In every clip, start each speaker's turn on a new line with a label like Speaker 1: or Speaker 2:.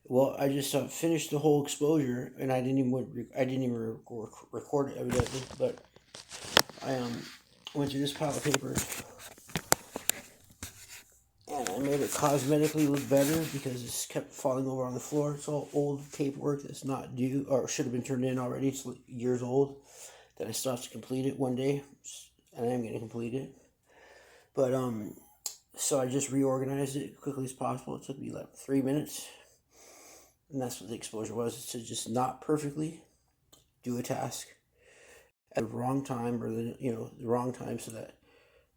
Speaker 1: Well, I just finished the whole exposure, and I didn't even record it evidently, but I went through this pile of paper, and I made it cosmetically look better because it's kept falling over on the floor. It's all old paperwork that's not due or should have been turned in already. It's years old that I still have to complete it one day, and I am going to complete it. But so I just reorganized it as quickly as possible. It took me like 3 minutes, and that's what the exposure was: to just not perfectly do a task at the wrong time, or the wrong time, so that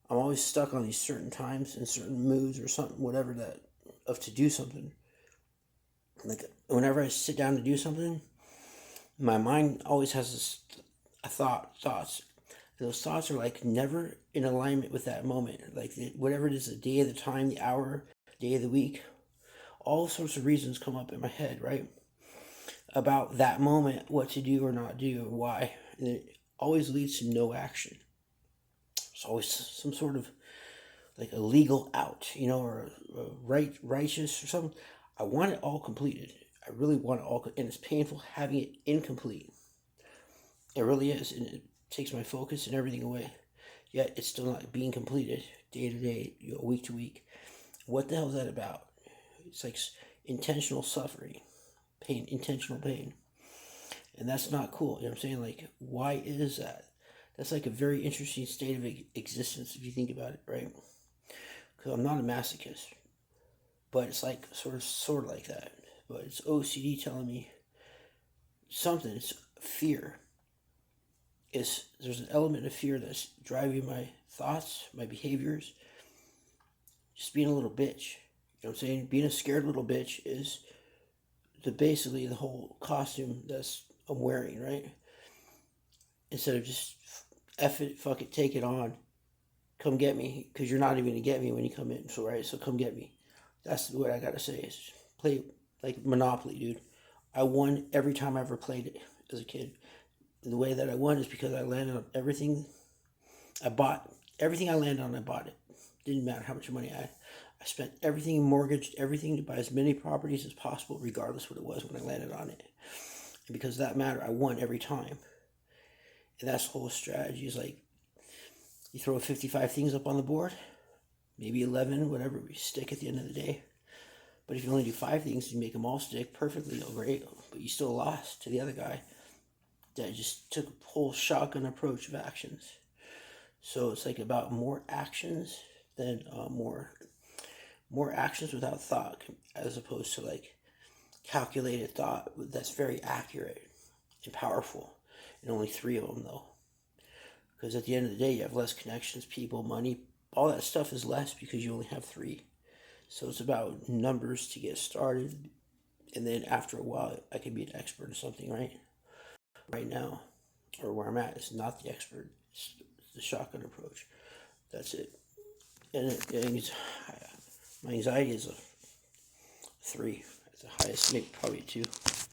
Speaker 1: I'm always stuck on these certain times and certain moods or something, whatever that of to do something. Like whenever I sit down to do something, my mind always has thoughts. And those thoughts are like never in alignment with that moment. Like whatever it is, the day, the time, the hour, day of the week, all sorts of reasons come up in my head, right? About that moment, what to do or not do, or why. And it always leads to no action. It's always some sort of like a legal out, or a righteous or something. I want it all completed. I really want it all, and it's painful having it incomplete. It really is, and it takes my focus and everything away. Yet it's still not being completed day to day, week to week. What the hell is that about? It's like intentional suffering, pain, intentional pain, and that's not cool. You know what I'm saying? Like, why is that? That's like a very interesting state of existence if you think about it, right? Because I'm not a masochist, but it's like sort of like that. But it's OCD telling me something. It's fear. There's an element of fear that's driving my thoughts, my behaviors. Just being a little bitch. You know what I'm saying? Being a scared little bitch is basically the whole costume that's I'm wearing, right? Instead of just F it, fuck it, take it on, come get me, because you're not even going to get me when you come in, so come get me. That's what I gotta say, is play like Monopoly, dude. I won every time I ever played it as a kid. And the way that I won is because I landed on everything I bought. Everything I landed on, I bought it. Didn't matter how much money I had. I spent everything, mortgaged everything to buy as many properties as possible, regardless what it was when I landed on it. And because of that matter, I won every time. And that's the whole strategy, is like, you throw 55 things up on the board, maybe 11, whatever, we stick at the end of the day. But if you only do 5 things, you make them all stick perfectly over 8, but you still lost to the other guy that just took a whole shotgun approach of actions. So it's like about more actions than more actions without thought, as opposed to like calculated thought that's very accurate and powerful. And only 3 of them though, because at the end of the day, you have less connections, people, money, all that stuff is less because you only have 3. So it's about numbers to get started, and then after a while, I can be an expert or something, right? Right now, or where I'm at, is not the expert. It's the shotgun approach. That's it. And my anxiety is a 3. It's the highest, maybe probably a 2.